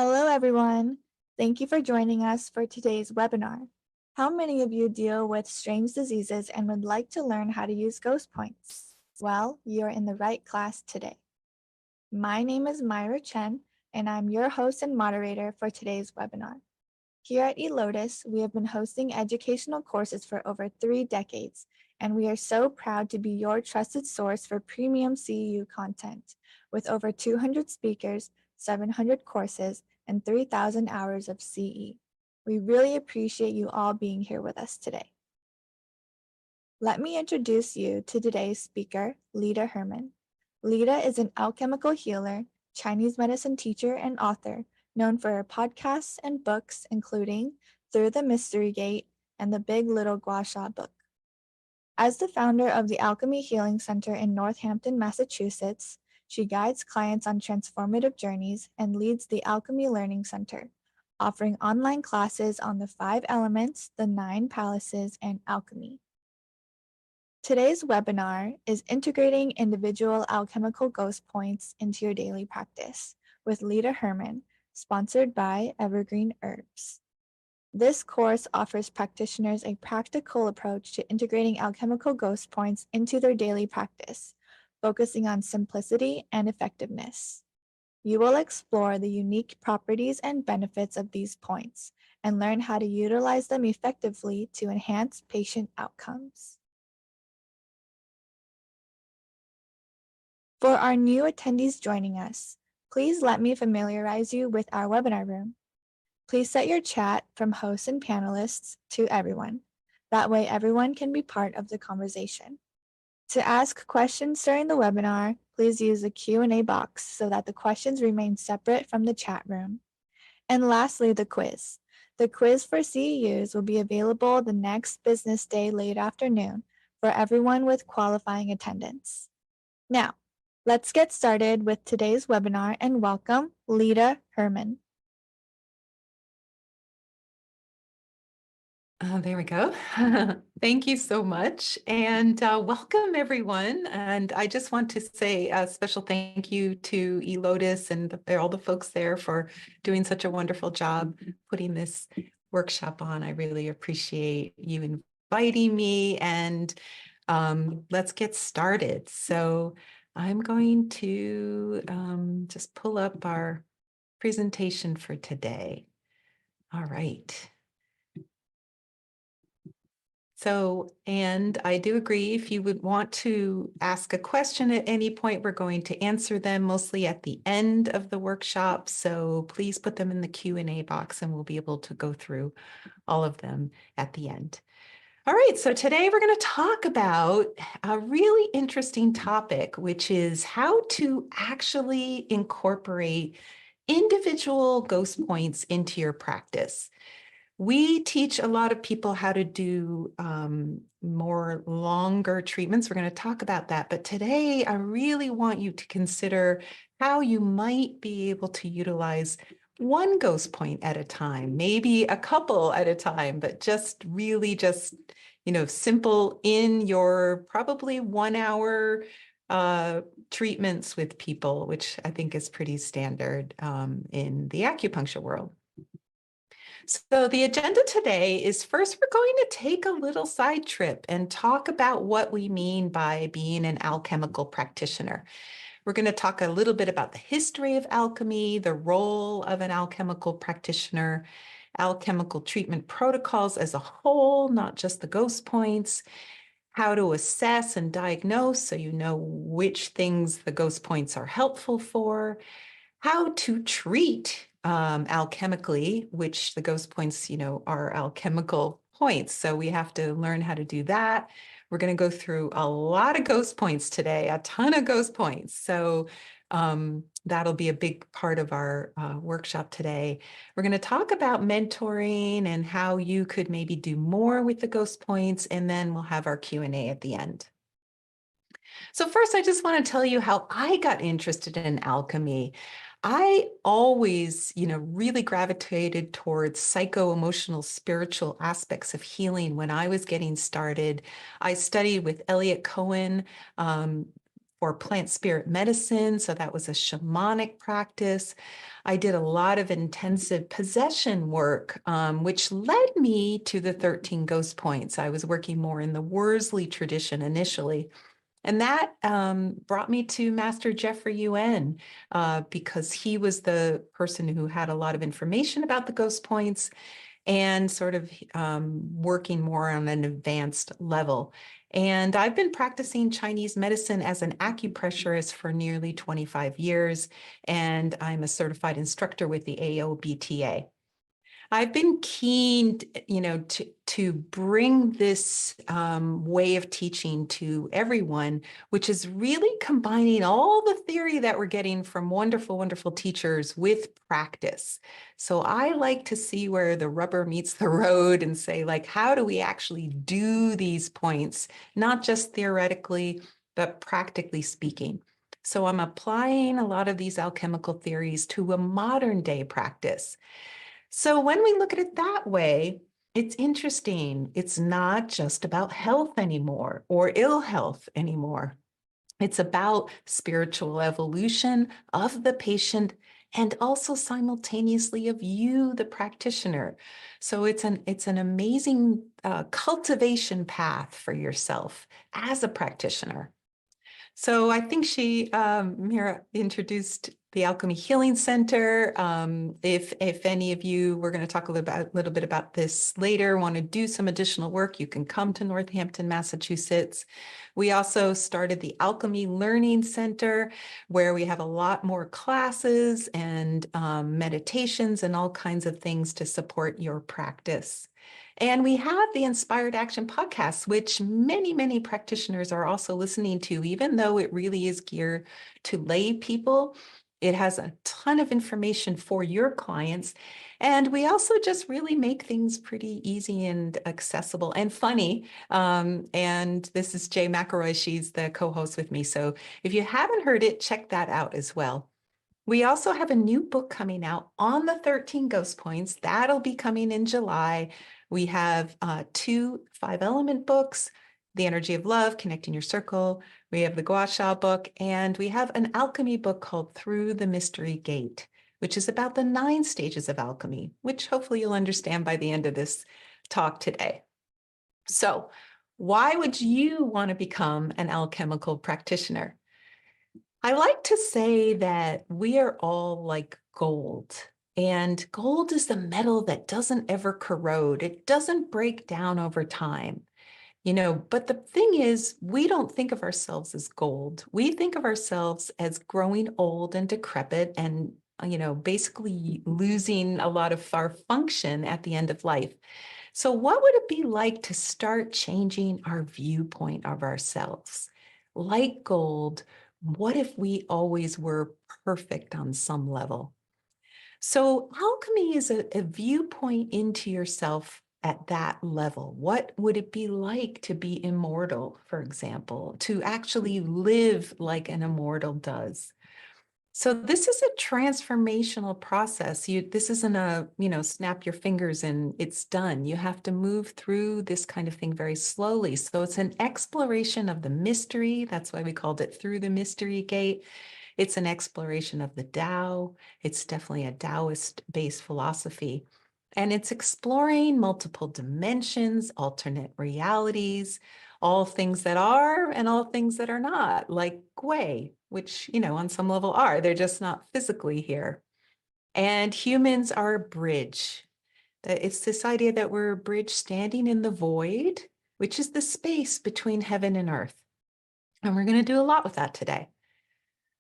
Hello, everyone. Thank you for joining us for today's webinar. How many of you deal with strange diseases and would like to learn how to use ghost points? Well, you're in the right class today. My name is Myra Chen, and I'm your host and moderator for today's webinar. Here at eLotus, we have been hosting educational courses for over 3 decades, and we are so proud to be your trusted source for premium CEU content, with over 200 speakers, 700 courses, and 3,000 hours of CE. We really appreciate you all being here with us today. Let me introduce you to today's speaker, Lita Herman. Lita is an alchemical healer, Chinese medicine teacher, and author, known for her podcasts and books, including Through the Mystery Gate and the Big Little Gua Sha book. As the founder of the Alchemy Healing Center in Northampton, Massachusetts, she guides clients on transformative journeys and leads the Alchemy Learning Center, offering online classes on the 5 elements, the 9 palaces, and alchemy. Today's webinar is Integrating Individual Alchemical Ghost Points into Your Daily Practice with Lita Herman, sponsored by Evergreen Herbs. This course offers practitioners a practical approach to integrating alchemical ghost points into their daily practice, focusing on simplicity and effectiveness. You will explore the unique properties and benefits of these points and learn how to utilize them effectively to enhance patient outcomes. For our new attendees joining us, please let me familiarize you with our webinar room. Please set your chat from hosts and panelists to everyone. That way everyone can be part of the conversation. To ask questions during the webinar, please use the Q&A box so that the questions remain separate from the chat room. And lastly, the quiz. The quiz for CEUs will be available the next business day late afternoon for everyone with qualifying attendance. Now, let's get started with today's webinar and welcome Lita Herman. There we go. Thank you so much. And welcome everyone. And I just want to say a special thank you to eLotus and all the folks there for doing such a wonderful job putting this workshop on. I really appreciate you inviting me, and let's get started. So I'm going to just pull up our presentation for today. All right. So, and I do agree, if you would want to ask a question at any point, we're going to answer them mostly at the end of the workshop. So please put them in the Q&A box and we'll be able to go through all of them at the end. All right, so today we're going to talk about a really interesting topic, which is how to actually incorporate individual ghost points into your practice. We teach a lot of people how to do more longer treatments. We're going to talk about that. But today, I really want you to consider how you might be able to utilize one ghost point at a time, maybe a couple at a time, but just really just, simple in your probably 1 hour treatments with people, which I think is pretty standard in the acupuncture world. So the agenda today is, first, we're going to take a little side trip and talk about what we mean by being an alchemical practitioner. We're going to talk a little bit about the history of alchemy, the role of an alchemical practitioner, alchemical treatment protocols as a whole, not just the ghost points, how to assess and diagnose so you know which things the ghost points are helpful for, how to treat alchemically, which the ghost points, are alchemical points. So we have to learn how to do that. We're going to go through a lot of ghost points today, a ton of ghost points. So that'll be a big part of our workshop today. We're going to talk about mentoring and how you could maybe do more with the ghost points, and then we'll have our Q&A at the end. So first, I just want to tell you how I got interested in alchemy. I always, really gravitated towards psycho-emotional, spiritual aspects of healing when I was getting started. I studied with Elliot Cohen for plant spirit medicine. So that was a shamanic practice. I did a lot of intensive possession work, which led me to the 13 ghost points. I was working more in the Worsley tradition initially. And that brought me to Master Jeffrey Yuen, because he was the person who had a lot of information about the ghost points and sort of working more on an advanced level. And I've been practicing Chinese medicine as an acupressurist for nearly 25 years, and I'm a certified instructor with the AOBTA. I've been keen, to bring this way of teaching to everyone, which is really combining all the theory that we're getting from wonderful, wonderful teachers with practice. So I like to see where the rubber meets the road and say, like, how do we actually do these points, not just theoretically, but practically speaking. So I'm applying a lot of these alchemical theories to a modern day practice. So when we look at it that way, it's interesting. It's not just about health anymore or ill health anymore. It's about spiritual evolution of the patient and also simultaneously of you, the practitioner. So it's an amazing cultivation path for yourself as a practitioner. So I think Mira introduced the Alchemy Healing Center. If any of you, we're going to talk a little bit about this later, want to do some additional work, you can come to Northampton, Massachusetts. We also started the Alchemy Learning Center, where we have a lot more classes and meditations and all kinds of things to support your practice. And we have the Inspired Action podcast, which many, many practitioners are also listening to, even though it really is geared to lay people. It has a ton of information for your clients. And we also just really make things pretty easy and accessible and funny. And this is Jay McElroy. She's the co-host with me. So if you haven't heard it, check that out as well. We also have a new book coming out on the 13 Ghost Points. That'll be coming in July. We have 2 5-element books, The Energy of Love, Connecting Your Circle. We have the Gua Sha book, and we have an alchemy book called Through the Mystery Gate, which is about the 9 stages of alchemy, which hopefully you'll understand by the end of this talk today. So why would you want to become an alchemical practitioner? I like to say that we are all like gold, and gold is the metal that doesn't ever corrode. It doesn't break down over time, but the thing is, we don't think of ourselves as gold. We think of ourselves as growing old and decrepit and, basically losing a lot of our function at the end of life. So what would it be like to start changing our viewpoint of ourselves? Like gold, what if we always were perfect on some level? So alchemy is a viewpoint into yourself at that level. What would it be like to be immortal, for example, to actually live like an immortal does? So this is a transformational process. This isn't a, snap your fingers and it's done. You have to move through this kind of thing very slowly. So it's an exploration of the mystery. That's why we called it Through the Mystery Gate. It's an exploration of the Tao. It's definitely a Taoist-based philosophy. And it's exploring multiple dimensions, alternate realities, all things that are and all things that are not, like Gui, which, on some level are. They're just not physically here. And humans are a bridge. It's this idea that we're a bridge standing in the void, which is the space between heaven and earth. And we're going to do a lot with that today.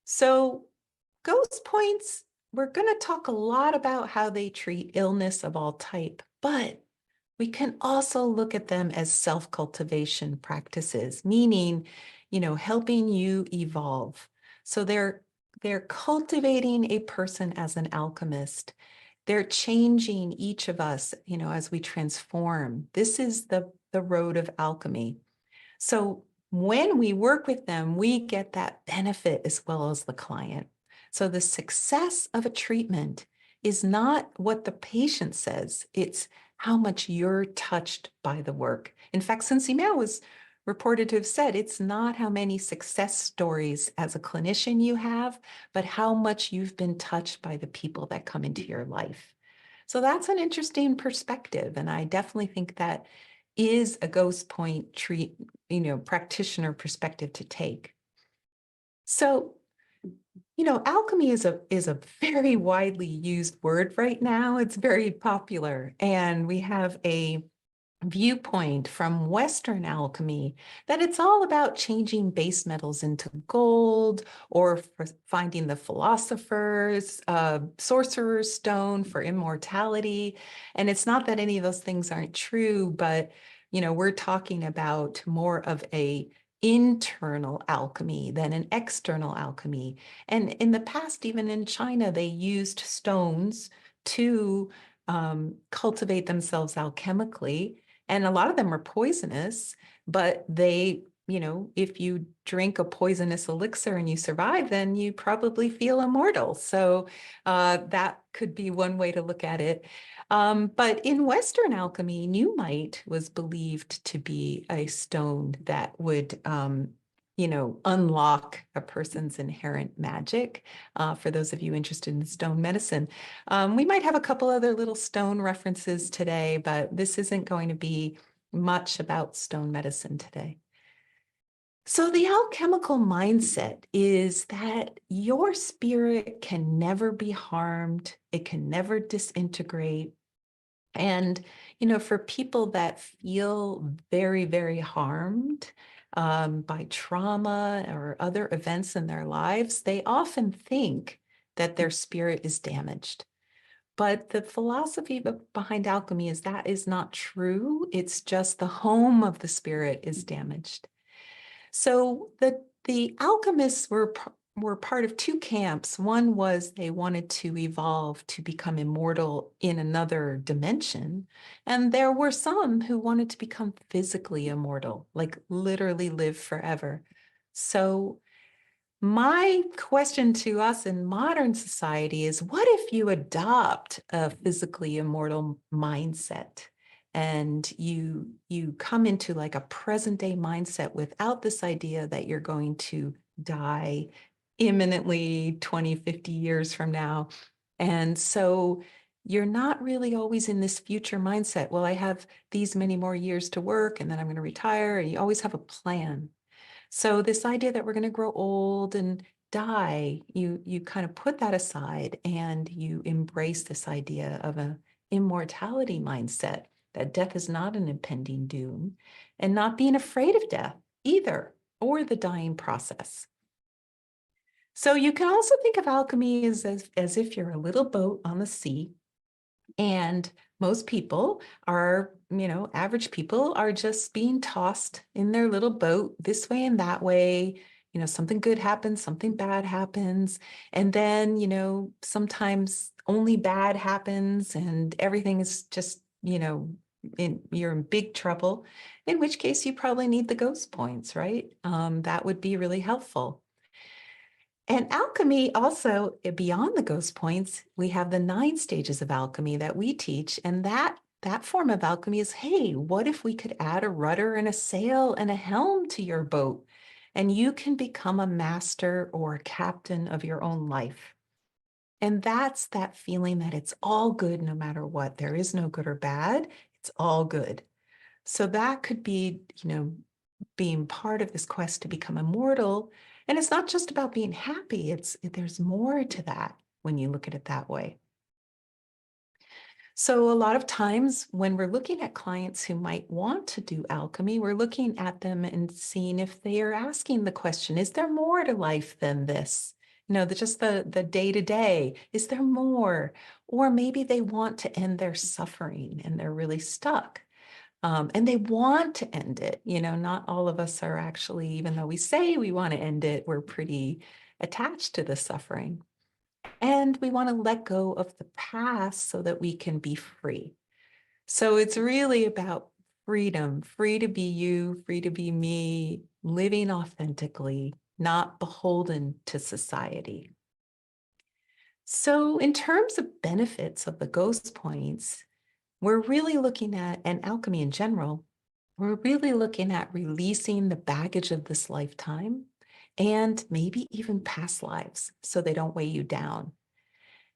So ghost points, we're going to talk a lot about how they treat illness of all type, but we can also look at them as self-cultivation practices, meaning, helping you evolve. So they're cultivating a person as an alchemist. They're changing each of us, as we transform. This is the road of alchemy. So when we work with them, we get that benefit as well as the client. So the success of a treatment is not what the patient says, it's how much you're touched by the work. In fact, Cincy Mao was reported to have said it's not how many success stories as a clinician you have, but how much you've been touched by the people that come into your life. So that's an interesting perspective. And I definitely think that is a ghost point practitioner perspective to take. So, alchemy is a very widely used word right now. It's very popular. And we have a viewpoint from Western alchemy that it's all about changing base metals into gold, or for finding the philosopher's sorcerer's stone for immortality. And it's not that any of those things aren't true, but we're talking about more of a internal alchemy than an external alchemy. And in the past, even in China, they used stones to cultivate themselves alchemically. And a lot of them are poisonous, but they, if you drink a poisonous elixir and you survive, then you probably feel immortal. So that could be one way to look at it. But in Western alchemy, newmite was believed to be a stone that would, unlock a person's inherent magic. For those of you interested in stone medicine, we might have a couple other little stone references today, but this isn't going to be much about stone medicine today. So the alchemical mindset is that your spirit can never be harmed. It can never disintegrate. And, for people that feel very, very harmed by trauma or other events in their lives, they often think that their spirit is damaged. But the philosophy behind alchemy is that is not true. It's just the home of the spirit is damaged. So the alchemists were part of two camps. One was they wanted to evolve to become immortal in another dimension. And there were some who wanted to become physically immortal, like literally live forever. So my question to us in modern society is, what if you adopt a physically immortal mindset and you come into like a present day mindset without this idea that you're going to die imminently 20, 50 years from now? And so you're not really always in this future mindset. Well, I have these many more years to work and then I'm going to retire. And you always have a plan. So this idea that we're going to grow old and die, you kind of put that aside and you embrace this idea of a immortality mindset, that death is not an impending doom, and not being afraid of death either, or the dying process. So you can also think of alchemy as if you're a little boat on the sea, and most people are, average people are just being tossed in their little boat this way and that way. Something good happens, something bad happens. And then, sometimes only bad happens and everything is just, you're in big trouble, in which case you probably need the ghost points, right? That would be really helpful. And alchemy also, beyond the ghost points, we have the 9 stages of alchemy that we teach. And that form of alchemy is, hey, what if we could add a rudder and a sail and a helm to your boat? And you can become a master or a captain of your own life. And that's that feeling that it's all good no matter what. There is no good or bad. It's all good. So that could be, being part of this quest to become immortal. And it's not just about being happy. There's more to that when you look at it that way. So a lot of times when we're looking at clients who might want to do alchemy, we're looking at them and seeing if they are asking the question, is there more to life than this? Just the day-to-day, is there more? Or maybe they want to end their suffering and they're really stuck. And they want to end it. Not all of us are actually, even though we say we want to end it, we're pretty attached to the suffering. And we want to let go of the past so that we can be free. So it's really about freedom, free to be you, free to be me, living authentically, not beholden to society. So in terms of benefits of the ghost points, we're really looking at, and alchemy in general, We're really looking at releasing the baggage of this lifetime and maybe even past lives so they don't weigh you down.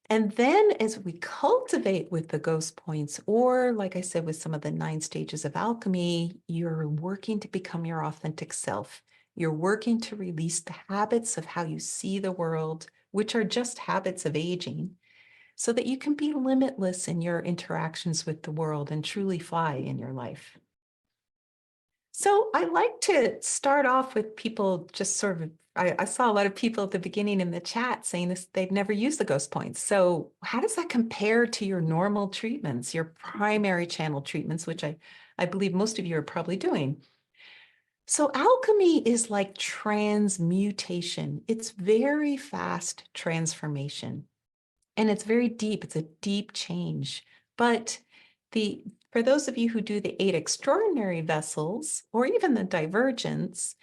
And then as we cultivate with the ghost points, or like I said, with some of the 9 stages of alchemy, you're working to become your authentic self. You're working to release the habits of how you see the world, which are just habits of aging, so that you can be limitless in your interactions with the world and truly fly in your life. So I like to start off with people just sort of, I saw a lot of people at the beginning in the chat saying this, they've never used the ghost points. So how does that compare to your normal treatments, your primary channel treatments, which I believe most of you are probably doing? So alchemy is like transmutation. It's very fast transformation. And it's very deep. It's a deep change. But the for those of you who do the 8 extraordinary vessels or even the divergence,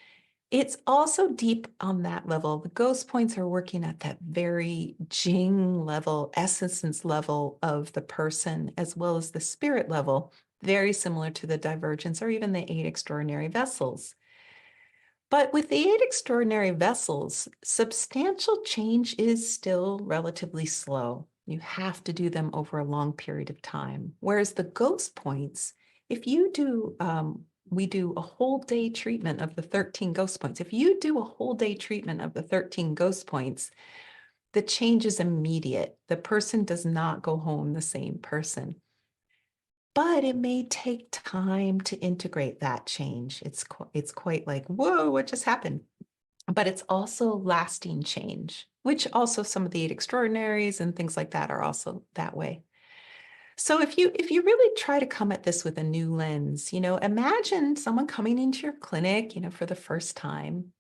it's also deep on that level. The ghost points are working at that very Jing level, essence level of the person, as well as the spirit level, very similar to the divergence or even the 8 extraordinary vessels. But with the 8 extraordinary vessels, substantial change is still relatively slow. You have to do them over a long period of time. Whereas the ghost points, if you do, we do a whole day treatment of the 13 ghost points. If you do a whole day treatment of the 13 ghost points, the change is immediate. The person does not go home the same person. But it may take time to integrate that change. It's quite like, whoa, what just happened? But it's also lasting change, which also some of the 8 extraordinaries and things like that are also that way. So if you really try to come at this with a new lens, imagine someone coming into your clinic, for the first time,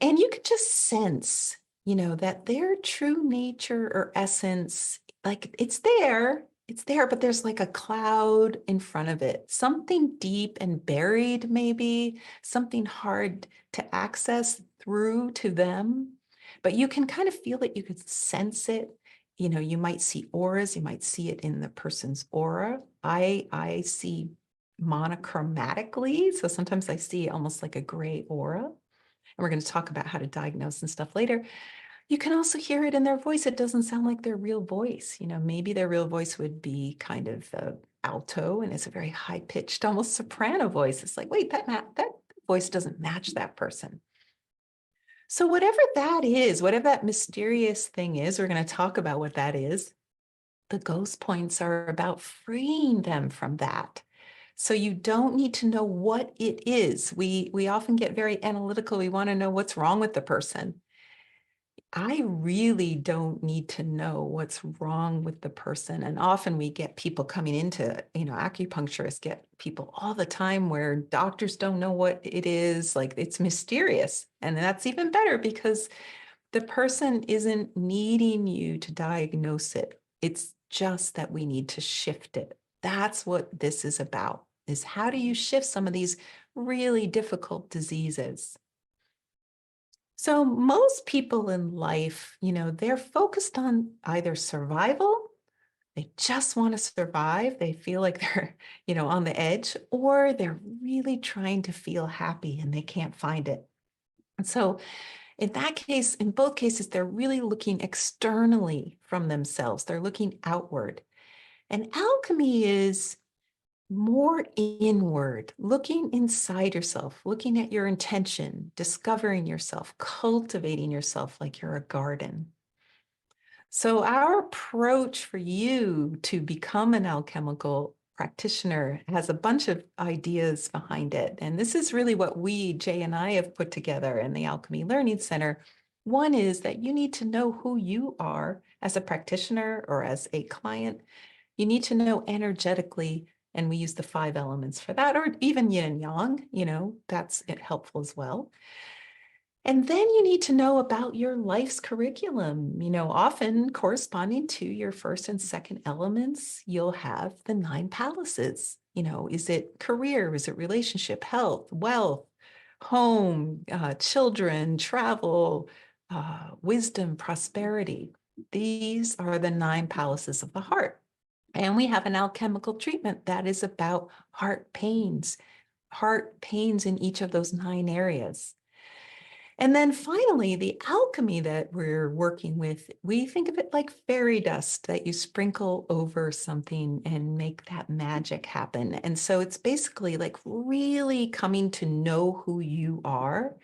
and you could just sense, that their true nature or essence, like it's there, but there's like a cloud in front of it, something deep and buried, maybe something hard to access through to them. But you can kind of feel it, you could sense it. You might see auras, you might see it in the person's aura. I see monochromatically. So sometimes I see almost like a gray aura. And we're going to talk about how to diagnose and stuff later. You can also hear it in their voice. It doesn't sound like their real voice. Maybe their real voice would be kind of alto and it's a very high pitched, almost soprano voice. It's like, wait, that voice doesn't match that person. So whatever that is, whatever that mysterious thing is, we're going to talk about what that is. The ghost points are about freeing them from that. So you don't need to know what it is. We often get very analytical. We want to know what's wrong with the person. I really don't need to know what's wrong with the person. And often we get people coming into, acupuncturists get people all the time where doctors don't know what it is. Like it's mysterious. And that's even better because the person isn't needing you to diagnose it. It's just that we need to shift it. That's what this is about, is how do you shift some of these really difficult diseases? So most people in life, they're focused on either survival, they just want to survive, they feel like they're, on the edge, or they're really trying to feel happy and they can't find it. And so in that case, in both cases, they're really looking externally from themselves. They're looking outward. And alchemy is more inward, looking inside yourself, looking at your intention, discovering yourself, cultivating yourself like you're a garden. So our approach for you to become an alchemical practitioner has a bunch of ideas behind it. And this is really what Jay and I have put together in the Alchemy Learning Center. One is that you need to know who you are as a practitioner or as a client. You need to know energetically, and we use the 5 elements for that, or even yin and yang, that's helpful as well. And then you need to know about your life's curriculum, often corresponding to your first and second elements, you'll have the 9 palaces. Is it career? Is it relationship, health, wealth, home, children, travel, wisdom, prosperity? These are the 9 palaces of the heart. And we have an alchemical treatment that is about heart pains, heart pains in each of those 9 areas. And then finally, the alchemy that we're working with, we think of it like fairy dust that you sprinkle over something and make that magic happen. And so it's basically like really coming to know who you are.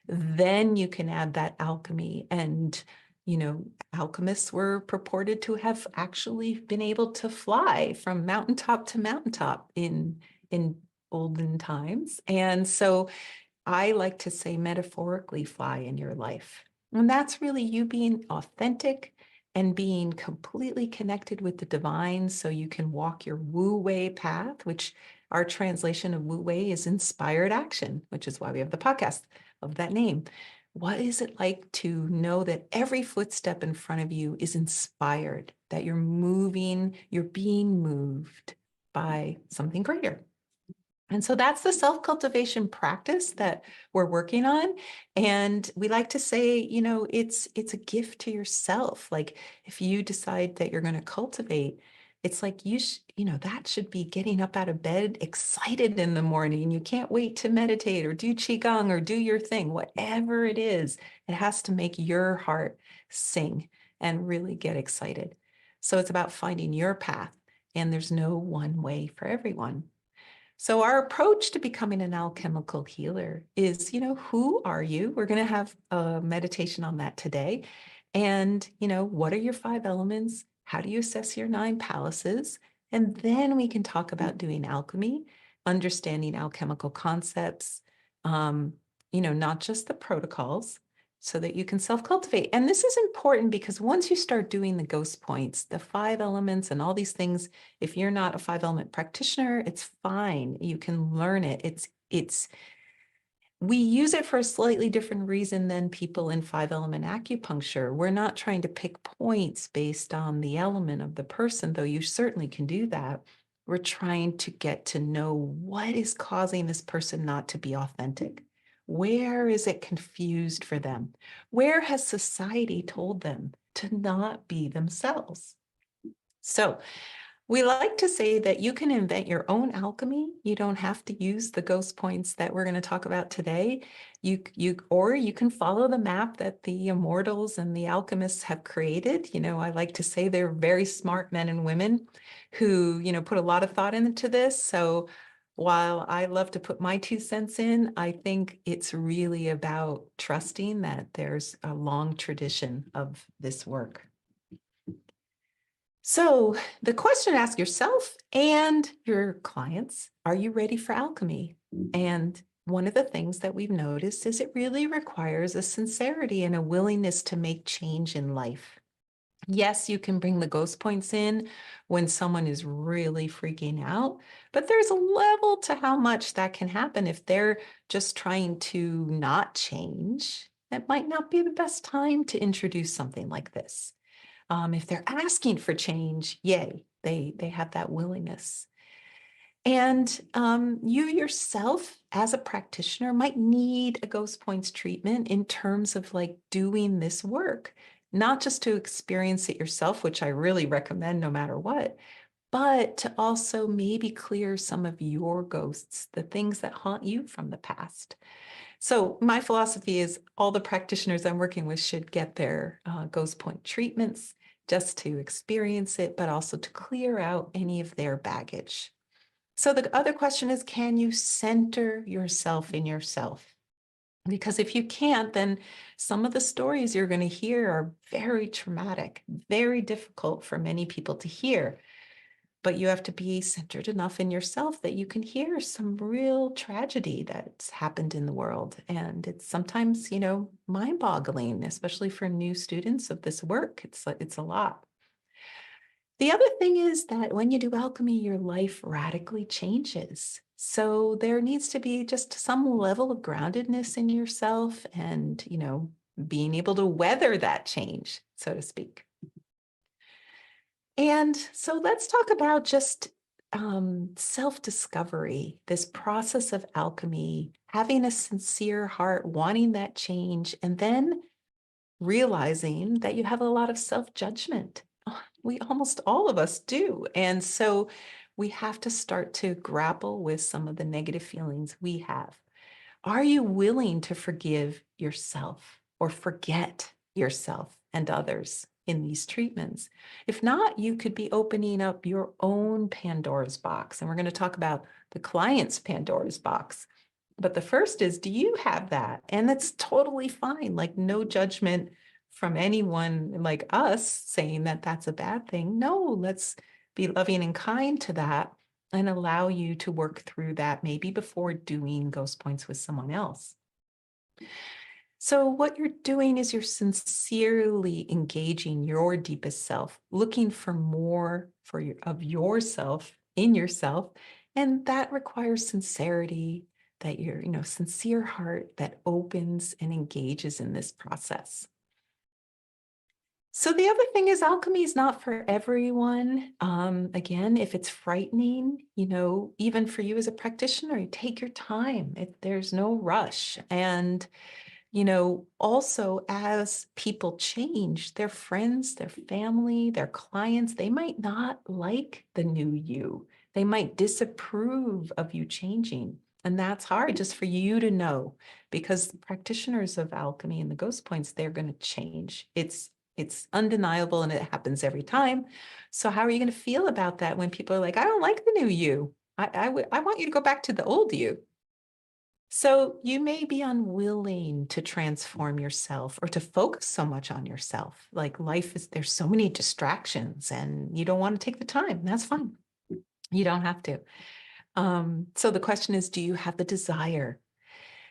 Then you can add that alchemy. And, alchemists were purported to have actually been able to fly from mountaintop to mountaintop in olden times. And so I like to say metaphorically fly in your life. And that's really you being authentic and being completely connected with the divine so you can walk your Wu Wei path, which our translation of Wu Wei is inspired action, which is why we have the podcast of that name. What is it like to know that every footstep in front of you is inspired, that you're moving, you're being moved by something greater? And so that's the self-cultivation practice that we're working on. And we like to say, it's a gift to yourself. Like if you decide that you're going to cultivate, it's like that should be getting up out of bed excited in the morning. You can't wait to meditate or do qigong or do your thing, whatever it is. It has to make your heart sing and really get excited. So it's about finding your path, and there's no one way for everyone. So our approach to becoming an alchemical healer is, who are you? We're going to have a meditation on that today. And, what are your 5 elements? How do you assess your 9 palaces? And then we can talk about doing alchemy, understanding alchemical concepts, not just the protocols, so that you can self-cultivate. And this is important because once you start doing the ghost points, the 5 elements and all these things, if you're not a 5-element practitioner, it's fine. You can learn it. We use it for a slightly different reason than people in 5-element acupuncture. We're not trying to pick points based on the element of the person, though you certainly can do that. We're trying to get to know what is causing this person not to be authentic. Where is it confused for them? Where has society told them to not be themselves? So we like to say that you can invent your own alchemy. You don't have to use the ghost points that we're going to talk about today. Or you can follow the map that the immortals and the alchemists have created. I like to say they're very smart men and women who, put a lot of thought into this. So while I love to put my 2 cents in, I think it's really about trusting that there's a long tradition of this work. So the question to ask yourself and your clients, are you ready for alchemy? And one of the things that we've noticed is it really requires a sincerity and a willingness to make change in life. Yes, you can bring the ghost points in when someone is really freaking out, but there's a level to how much that can happen if they're just trying to not change. That might not be the best time to introduce something like this. If they're asking for change, yay, they have that willingness. And you yourself, as a practitioner, might need a ghost points treatment in terms of like doing this work, not just to experience it yourself, which I really recommend no matter what, but to also maybe clear some of your ghosts, the things that haunt you from the past. So my philosophy is all the practitioners I'm working with should get their ghost point treatments just to experience it, but also to clear out any of their baggage. So the other question is, can you center yourself in yourself? Because if you can't, then some of the stories you're going to hear are very traumatic, very difficult for many people to hear. But you have to be centered enough in yourself that you can hear some real tragedy that's happened in the world. And it's sometimes, mind-boggling, especially for new students of this work. It's a lot. The other thing is that when you do alchemy, your life radically changes. So there needs to be just some level of groundedness in yourself and, being able to weather that change, so to speak. And so let's talk about just self-discovery, this process of alchemy, having a sincere heart, wanting that change, and then realizing that you have a lot of self-judgment. We almost all of us do. And so we have to start to grapple with some of the negative feelings we have. Are you willing to forgive yourself or forget yourself and others in these treatments? If not, you could be opening up your own Pandora's box. And we're going to talk about the client's Pandora's box. But the first is, do you have that? And that's totally fine. Like, no judgment from anyone like us saying that that's a bad thing. No, let's be loving and kind to that and allow you to work through that maybe before doing ghost points with someone else. So what you're doing is you're sincerely engaging your deepest self, looking for more of yourself in yourself. And that requires sincerity, that you're, sincere heart that opens and engages in this process. So the other thing is, alchemy is not for everyone. Again, if it's frightening, even for you as a practitioner, take your time. There's no rush. And also as people change, their friends, their family, their clients, they might not like the new you. They might disapprove of you changing. And that's hard just for you to know, because the practitioners of alchemy and the ghost points, they're going to change. It's undeniable and it happens every time. So how are you going to feel about that when people are like, I don't like the new you. I want you to go back to the old you. So you may be unwilling to transform yourself or to focus so much on yourself. Like, there's so many distractions and you don't want to take the time. That's fine. You don't have to. So the question is, do you have the desire?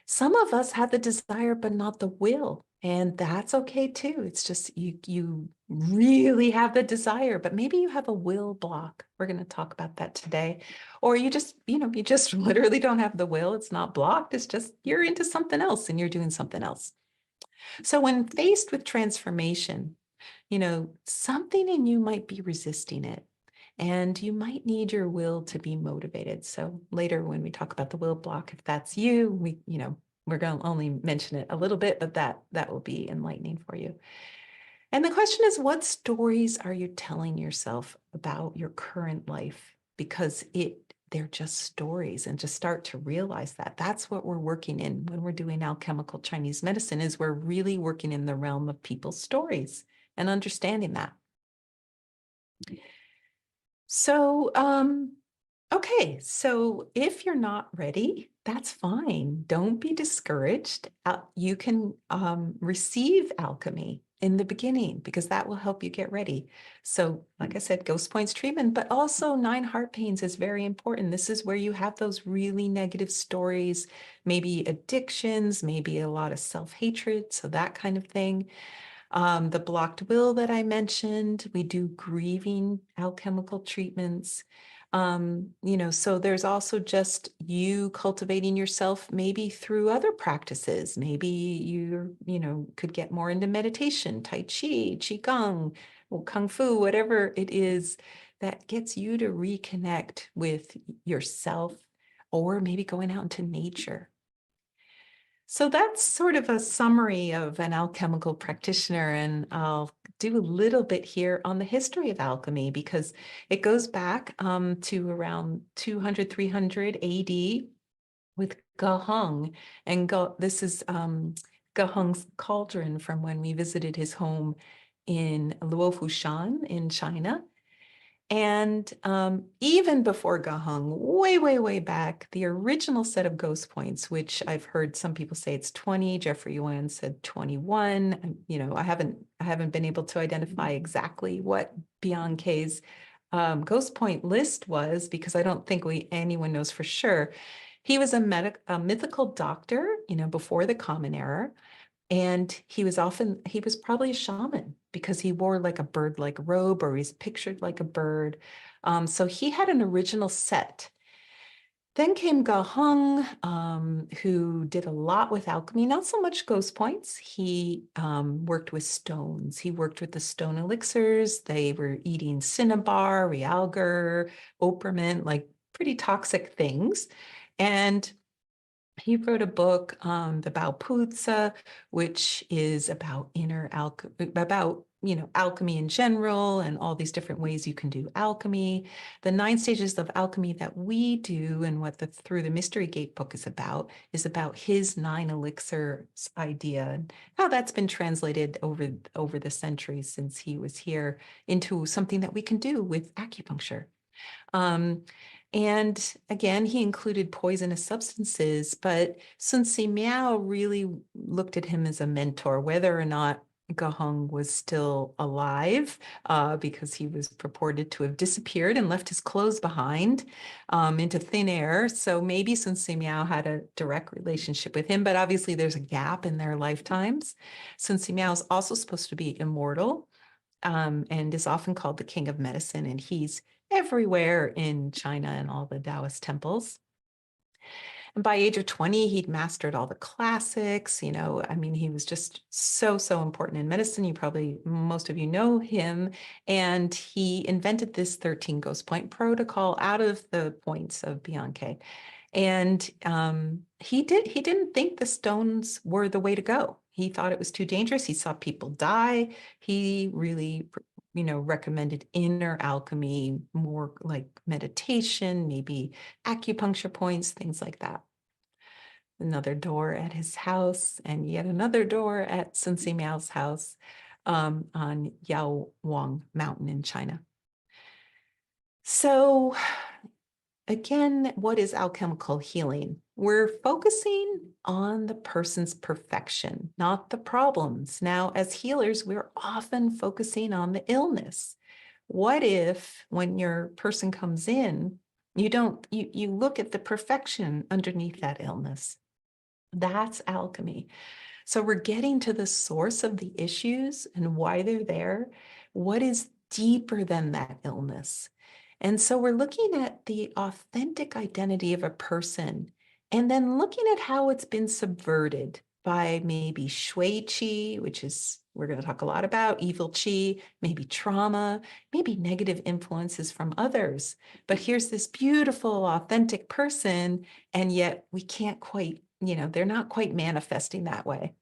Some of us have the desire, but not the will. And that's okay too. It's just you really have the desire, but maybe you have a will block. We're going to talk about that today. Or you just literally don't have the will. It's not blocked. It's just you're into something else and you're doing something else. So when faced with transformation, something in you might be resisting it. And you might need your will to be motivated. So later when we talk about the will block, if that's you, we're going to only mention it a little bit, but that will be enlightening for you. And the question is, what stories are you telling yourself about your current life? Because they're just stories, and just start to realize that that's what we're working in when we're doing alchemical Chinese medicine, is we're really working in the realm of people's stories and understanding that. So, okay, so if you're not ready, that's fine. Don't be discouraged. You can receive alchemy in the beginning, because that will help you get ready. So, like I said, ghost points treatment, but also 9 heart pains is very important. This is where you have those really negative stories, maybe addictions, maybe a lot of self-hatred, so that kind of thing. The blocked will that I mentioned, we do grieving alchemical treatments. So there's also just you cultivating yourself maybe through other practices. Maybe you could get more into meditation, Tai Chi, Qigong, or Kung Fu, whatever it is that gets you to reconnect with yourself, or maybe going out into nature. So that's sort of a summary of an alchemical practitioner, and I'll do a little bit here on the history of alchemy, because it goes back to around 200, 300 AD with Ge. And this is Ge cauldron from when we visited his home in Luofushan in China. And even before Ge, way, way, way back, the original set of ghost points, which I've heard some people say it's 20, Jeffrey Yuan said 21. I haven't been able to identify exactly what Bianche's ghost point list was, because I don't think anyone knows for sure. He was a mythical doctor, before the Common Era. And he was probably a shaman, because he wore like a bird-like robe, or he's pictured like a bird. So he had an original set. Then came Ge, who did a lot with alchemy, not so much ghost points. He worked with stones. He worked with the stone elixirs. They were eating cinnabar, realgar, opalmint, like pretty toxic things. And he wrote a book, the Baoputsa, which is about alchemy in general and all these different ways you can do alchemy. The 9 stages of alchemy that we do and what the Through the Mystery Gate book is about his 9 elixirs idea and how that's been translated over the centuries since he was here into something that we can do with acupuncture. And again, he included poisonous substances, but Sun Si Miao really looked at him as a mentor, whether or not Gahong was still alive, because he was purported to have disappeared and left his clothes behind into thin air. So maybe Sun Si Miao had a direct relationship with him, but obviously there's a gap in their lifetimes. Sun Si Miao is also supposed to be immortal, and is often called the king of medicine, and he's everywhere in China and all the Taoist temples. And by age of 20, he'd mastered all the classics. He was just so important in medicine. Most of you know him. And he invented this 13 Ghost Point protocol out of the points of Bianchi. And he didn't think the stones were the way to go. He thought it was too dangerous. He saw people die. He really recommended inner alchemy, more like meditation, maybe acupuncture points, things like that. Another door at his house and yet another door at Sun Si Miao's house on Yao Wang Mountain in China. So again, what is alchemical healing? We're focusing on the person's perfection, not the problems. Now, as healers, we're often focusing on the illness. What if when your person comes in, you look at the perfection underneath that illness? That's alchemy. So we're getting to the source of the issues and why they're there. What is deeper than that illness? And so we're looking at the authentic identity of a person and then looking at how it's been subverted by maybe shui qi, which is, we're going to talk a lot about, evil qi, maybe trauma, maybe negative influences from others. But here's this beautiful, authentic person, and yet we can't quite, they're not quite manifesting that way.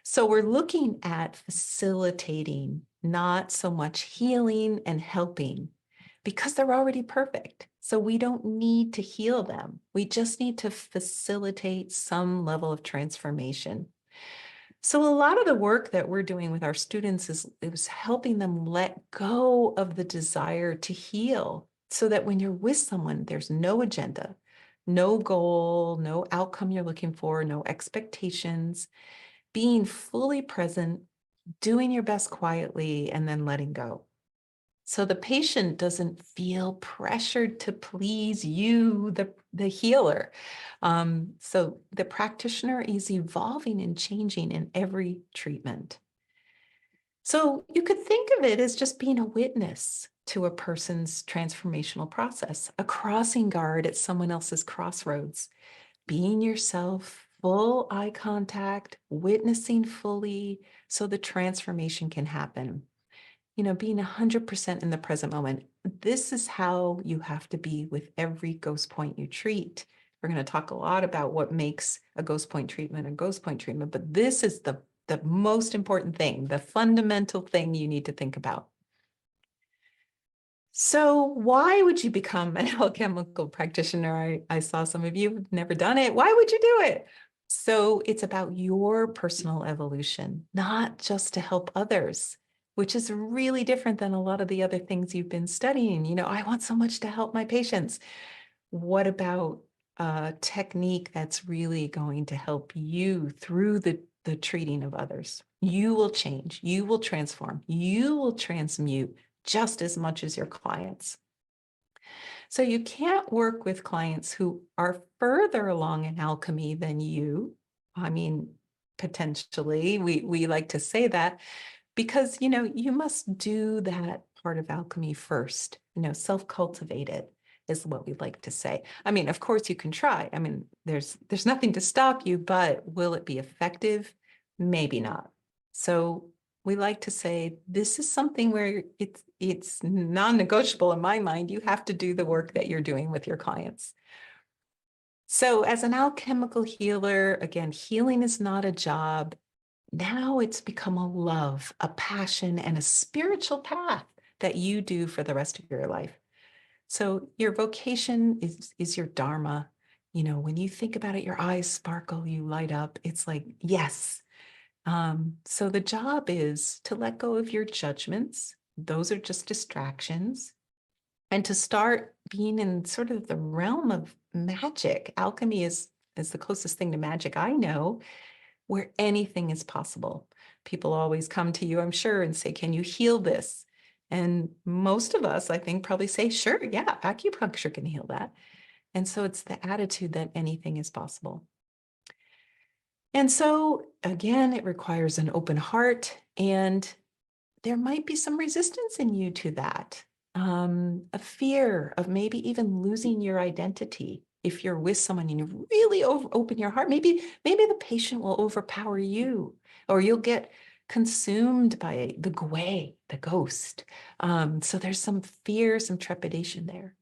So we're looking at facilitating, not so much healing and helping, because they're already perfect. So we don't need to heal them. We just need to facilitate some level of transformation. So a lot of the work that we're doing with our students is helping them let go of the desire to heal, so that when you're with someone, there's no agenda, no goal, no outcome you're looking for, no expectations, being fully present, doing your best quietly, and then letting go. So the patient doesn't feel pressured to please you, the healer. So the practitioner is evolving and changing in every treatment. So you could think of it as just being a witness to a person's transformational process, a crossing guard at someone else's crossroads, being yourself, full eye contact, witnessing fully so the transformation can happen. Being 100% in the present moment. This is how you have to be with every ghost point you treat. We're going to talk a lot about what makes a ghost point treatment a ghost point treatment, but this is the most important thing, the fundamental thing you need to think about. So why would you become an alchemical practitioner? I saw some of you have never done it. Why would you do it? So it's about your personal evolution, not just to help others, which is really different than a lot of the other things you've been studying. I want so much to help my patients. What about a technique that's really going to help you through the treating of others? You will change, you will transform, you will transmute just as much as your clients. So you can't work with clients who are further along in alchemy than you. I mean, potentially, we like to say that, because, you must do that part of alchemy first, self-cultivate it is what we like to say. I mean, of course you can try. I mean, there's nothing to stop you, but will it be effective? Maybe not. So we like to say, this is something where it's non-negotiable in my mind. You have to do the work that you're doing with your clients. So as an alchemical healer, again, healing is not a job. Now it's become a love, a passion, and a spiritual path that you do for the rest of your life. So your vocation is your dharma. You know, when you think about it, your eyes sparkle, you light up. It's like, yes. So the job is to let go of your judgments. Those are just distractions. And to start being in sort of the realm of magic. Alchemy is the closest thing to magic I know, where anything is possible. People always come to you, I'm sure, and say, can you heal this? And most of us, I think, probably say, sure, yeah, acupuncture can heal that. And so it's the attitude that anything is possible. And so, again, it requires an open heart, and there might be some resistance in you to that. A fear of maybe even losing your identity. If you're with someone and you really open your heart, maybe the patient will overpower you, or you'll get consumed by the gwei, the ghost. So there's some fear, some trepidation there.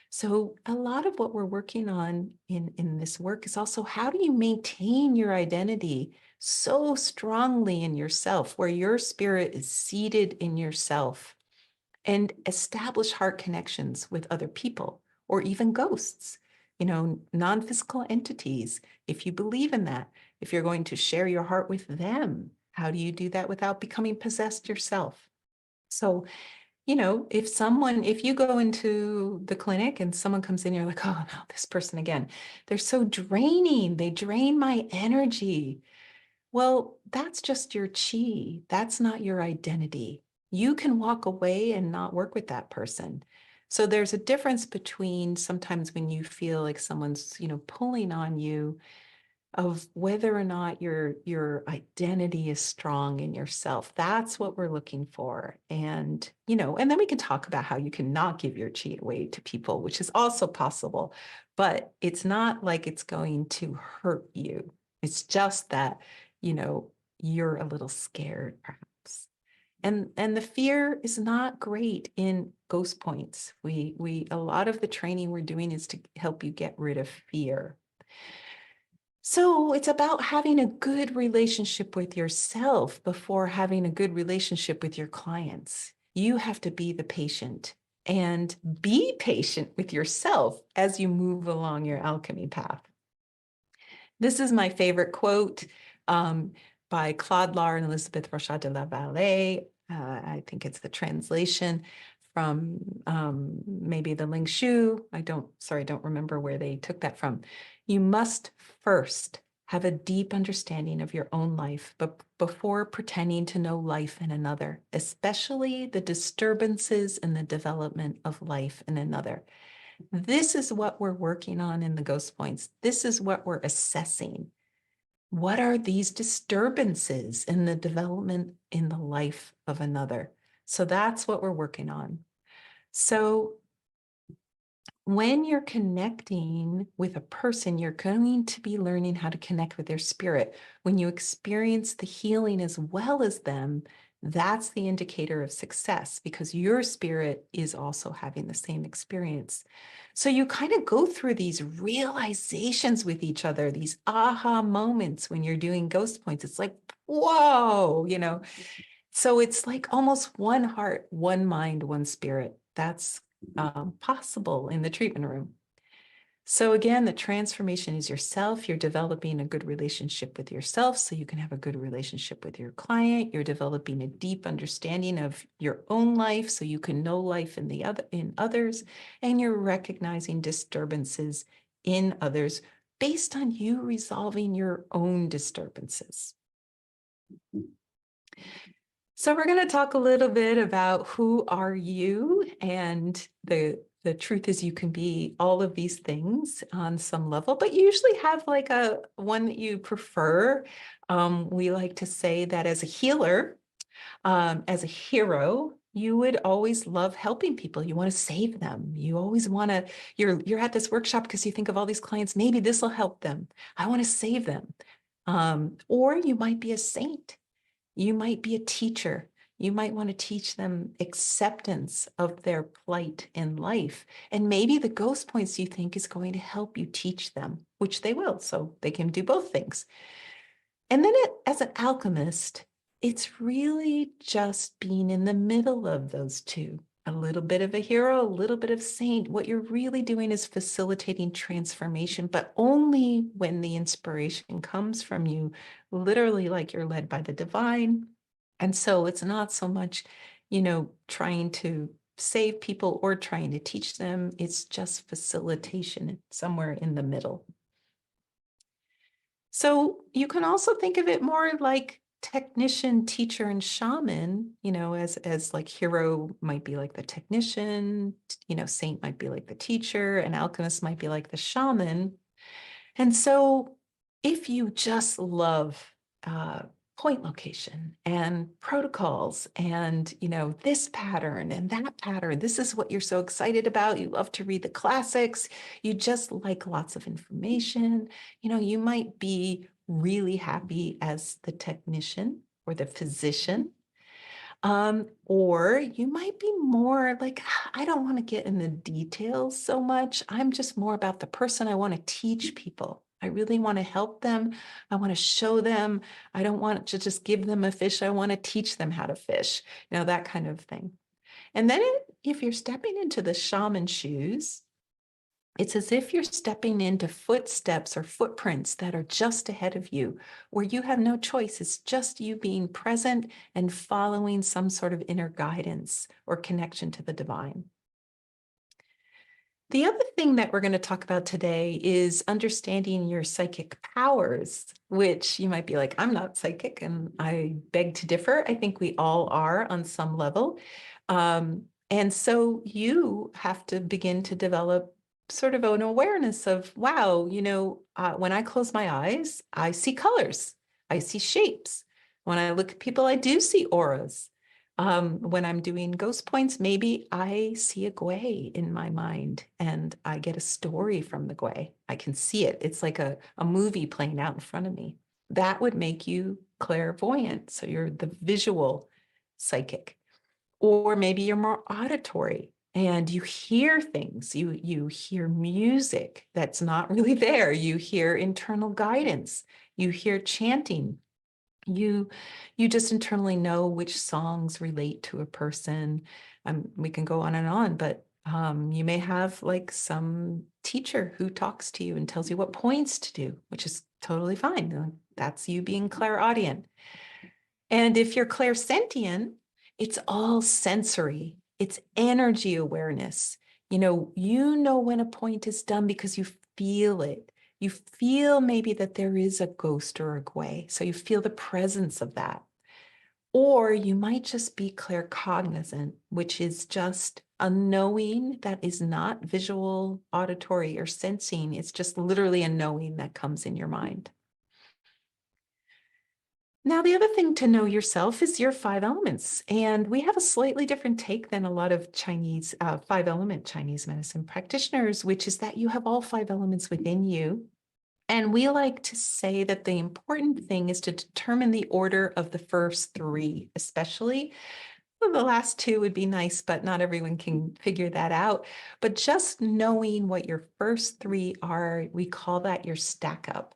So a lot of what we're working on in this work is also, how do you maintain your identity so strongly in yourself, where your spirit is seated in yourself, and establish heart connections with other people or even ghosts, you know, non-physical entities. If you believe in that, if you're going to share your heart with them, how do you do that without becoming possessed yourself? So, you know, if you go into the clinic and someone comes in, you're like, oh no, this person again, they're so draining. They drain my energy. Well, that's just your chi. That's not your identity. You can walk away and not work with that person. So there's a difference between sometimes when you feel like someone's, you know, pulling on you, of whether or not your identity is strong in yourself. That's what we're looking for. And, you know, and then we can talk about how you can not give your chi away to people, which is also possible, but it's not like it's going to hurt you. It's just that, you know, you're a little scared perhaps. And the fear is not great in ghost points. We a lot of the training we're doing is to help you get rid of fear. So it's about having a good relationship with yourself before having a good relationship with your clients. You have to be the patient, and be patient with yourself as you move along your alchemy path. This is my favorite quote, by Claude Lard and Elizabeth Rochat de la Vallée. I think it's the translation from maybe the Ling Shu. I don't remember where they took that from. You must first have a deep understanding of your own life, but before pretending to know life in another, especially the disturbances in the development of life in another. This is what we're working on in the Ghost Points. This is what we're assessing. What are these disturbances in the development in the life of another? So that's what we're working on. So when you're connecting with a person, you're going to be learning how to connect with their spirit. When you experience the healing as well as them, that's the indicator of success, because your spirit is also having the same experience. So you kind of go through these realizations with each other, these aha moments when you're doing ghost points. It's like, whoa, you know. So it's like almost one heart, one mind, one spirit. That's possible in the treatment room. So again, the transformation is yourself. You're developing a good relationship with yourself so you can have a good relationship with your client. You're developing a deep understanding of your own life so you can know life in others, and you're recognizing disturbances in others based on you resolving your own disturbances. So we're going to talk a little bit about who are you, and the truth is you can be all of these things on some level, but you usually have like a one that you prefer. We like to say that as a healer, as a hero, you would always love helping people. You want to save them. You always want to, you're at this workshop because you think of all these clients, maybe this will help them. I want to save them. Or you might be a saint. You might be a teacher. You might want to teach them acceptance of their plight in life. And maybe the ghost points you think is going to help you teach them, which they will. So they can do both things. And then as an alchemist, it's really just being in the middle of those two. A little bit of a hero, a little bit of saint. What you're really doing is facilitating transformation, but only when the inspiration comes from you, literally like you're led by the divine. And so it's not so much, trying to save people or trying to teach them. It's just facilitation somewhere in the middle. So you can also think of it more like technician, teacher, and shaman, as like hero might be like the technician, saint might be like the teacher, and alchemist might be like the shaman. And so if you just love uh, point location and protocols and, this pattern and that pattern, this is what you're so excited about. You love to read the classics. You just like lots of information. You might be really happy as the technician or the physician. Or you might be more like, I don't want to get in the details so much. I'm just more about the person. I want to teach people. I really want to help them. I want to show them. I don't want to just give them a fish. I want to teach them how to fish, that kind of thing. And then if you're stepping into the shaman shoes, it's as if you're stepping into footsteps or footprints that are just ahead of you, where you have no choice. It's just you being present and following some sort of inner guidance or connection to the divine. The other thing that we're going to talk about today is understanding your psychic powers, which you might be like, I'm not psychic, and I beg to differ. I think we all are on some level. And so you have to begin to develop sort of an awareness of, wow, when I close my eyes, I see colors, I see shapes. When I look at people, I do see auras. When I'm doing ghost points, maybe I see a gwei in my mind and I get a story from the gwei. I can see it. It's like a movie playing out in front of me. That would make you clairvoyant. So you're the visual psychic. Or maybe you're more auditory and you hear things. You hear music that's not really there. You hear internal guidance. You hear chanting. You just internally know which songs relate to a person. We can go on and on, but you may have like some teacher who talks to you and tells you what points to do, which is totally fine. That's you being clairaudient. And if you're clairsentient, it's all sensory. It's energy awareness. You know when a point is done because you feel it. You feel maybe that there is a ghost or a gwei. So you feel the presence of that. Or you might just be claircognizant, which is just a knowing that is not visual, auditory, or sensing. It's just literally a knowing that comes in your mind. Now, the other thing to know yourself is your 5 elements. And we have a slightly different take than a lot of Chinese 5-element Chinese medicine practitioners, which is that you have all 5 elements within you. And we like to say that the important thing is to determine the order of the first 3, especially. Well, the last 2 would be nice, but not everyone can figure that out. But just knowing what your first 3 are, we call that your stackup.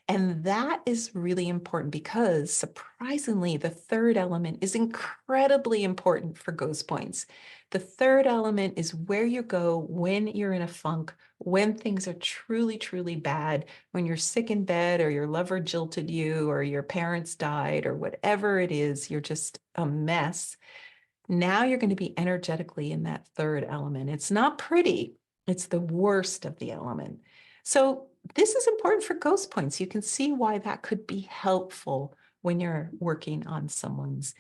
And that is really important because surprisingly, the 3rd element is incredibly important for ghost points. The 3rd element is where you go when you're in a funk, when things are truly, truly bad, when you're sick in bed or your lover jilted you or your parents died or whatever it is, you're just a mess. Now you're going to be energetically in that 3rd element. It's not pretty. It's the worst of the element. So this is important for ghost points. You can see why that could be helpful when you're working on someone's,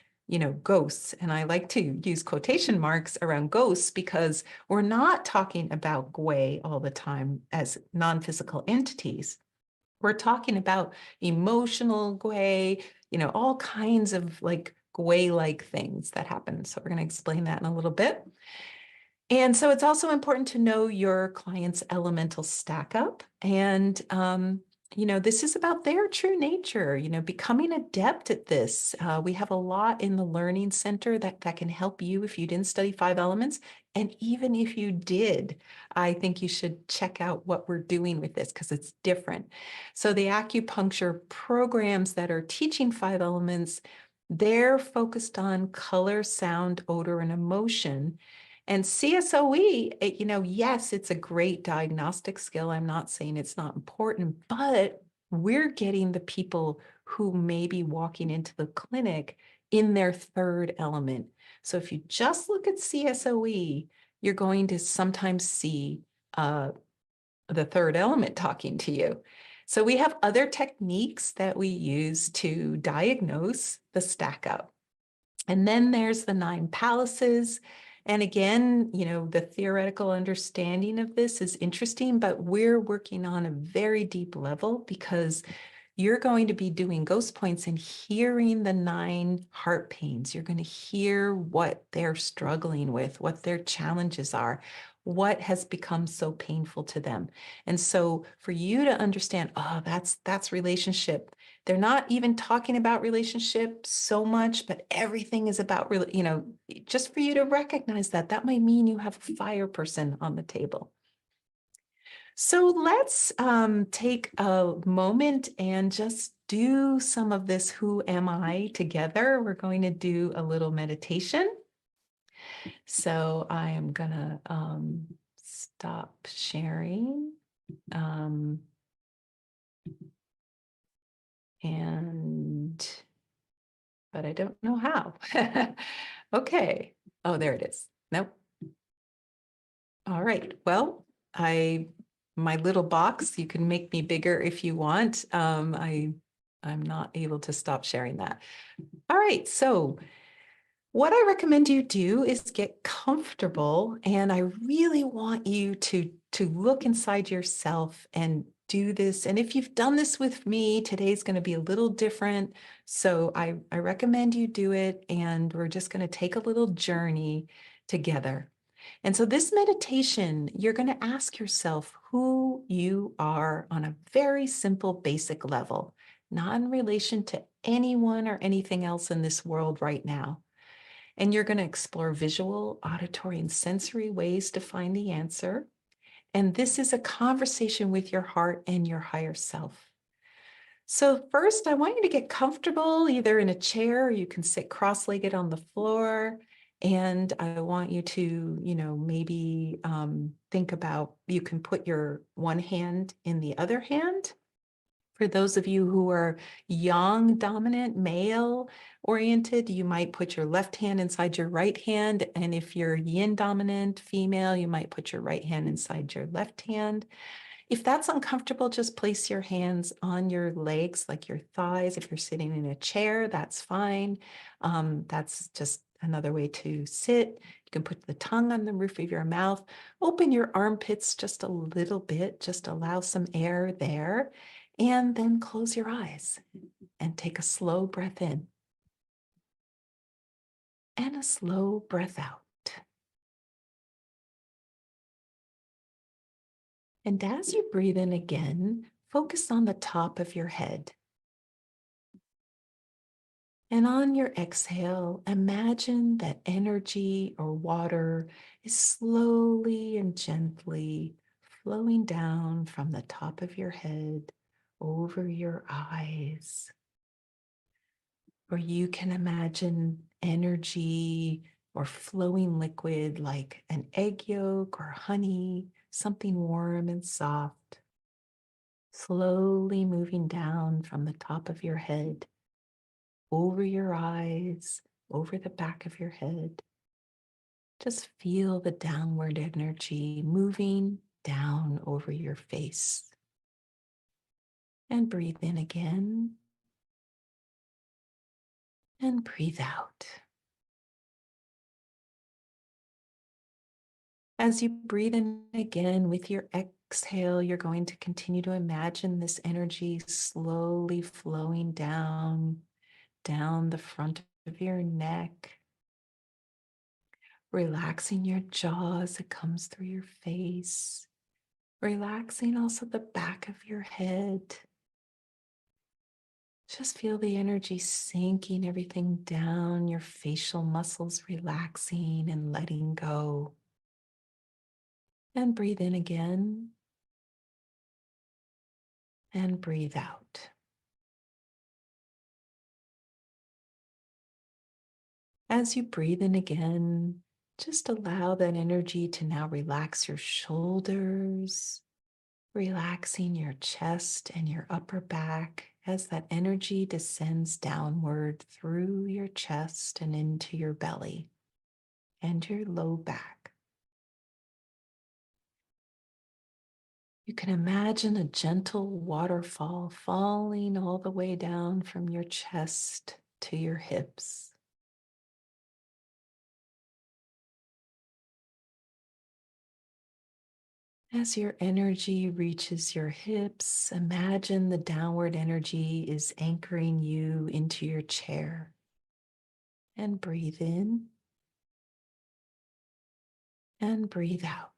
ghosts. And I like to use quotation marks around ghosts because we're not talking about gwei all the time as non-physical entities. We're talking about emotional gwei, all kinds of like gwei-like things that happen. So we're going to explain that in a little bit. And so it's also important to know your client's elemental stack up. And this is about their true nature, becoming adept at this. We have a lot in the Learning Center that can help you if you didn't study 5 elements. And even if you did, I think you should check out what we're doing with this because it's different. So the acupuncture programs that are teaching 5 elements, they're focused on color, sound, odor, and emotion. And CSOE, yes, it's a great diagnostic skill. I'm not saying it's not important, but we're getting the people who may be walking into the clinic in their 3rd element. So if you just look at CSOE, you're going to sometimes see the 3rd element talking to you. So we have other techniques that we use to diagnose the stackup. And then there's the 9 palaces. And again, the theoretical understanding of this is interesting, but we're working on a very deep level because you're going to be doing ghost points and hearing the 9 heart pains. You're going to hear what they're struggling with, what their challenges are, what has become so painful to them. And so for you to understand, oh, that's relationship. They're not even talking about relationship so much, but everything is about, just for you to recognize that might mean you have a fire person on the table. So let's take a moment and just do some of this Who Am I together. We're going to do a little meditation. So I am going to stop sharing. But I don't know how. Okay. Oh, there it is. Nope. All right. Well, my little box, you can make me bigger if you want. I'm not able to stop sharing that. All right. So what I recommend you do is get comfortable, and I really want you to look inside yourself and do this. And if you've done this with me, today's going to be a little different. So I recommend you do it, and we're just going to take a little journey together. And so this meditation, you're going to ask yourself who you are on a very simple, basic level, not in relation to anyone or anything else in this world right now. And you're going to explore visual, auditory, and sensory ways to find the answer. And this is a conversation with your heart and your higher self. So first, I want you to get comfortable, either in a chair or you can sit cross-legged on the floor. And I want you to, maybe think about, you can put your one hand in the other hand. For those of you who are yang dominant, male oriented, you might put your left hand inside your right hand. And if you're yin dominant, female, you might put your right hand inside your left hand. If that's uncomfortable, just place your hands on your legs, like your thighs. If you're sitting in a chair, that's fine. That's just another way to sit. You can put the tongue on the roof of your mouth. Open your armpits just a little bit. Just allow some air there. And then close your eyes and take a slow breath in and a slow breath out. And as you breathe in again, focus on the top of your head. And on your exhale, imagine that energy or water is slowly and gently flowing down from the top of your head over your eyes. Or you can imagine energy or flowing liquid like an egg yolk or honey, something warm and soft, slowly moving down from the top of your head, over your eyes, over the back of your head. Just feel the downward energy moving down over your face. And breathe in again. And breathe out. As you breathe in again with your exhale, you're going to continue to imagine this energy slowly flowing down the front of your neck, relaxing your jaw as it comes through your face, relaxing also the back of your head, Just feel the energy sinking everything down, your facial muscles relaxing and letting go. And breathe in again and breathe out. As you breathe in again, just allow that energy to now relax your shoulders, relaxing your chest and your upper back as that energy descends downward through your chest and into your belly and your low back. You can imagine a gentle waterfall falling all the way down from your chest to your hips. As your energy reaches your hips, imagine the downward energy is anchoring you into your chair. And breathe in and breathe out.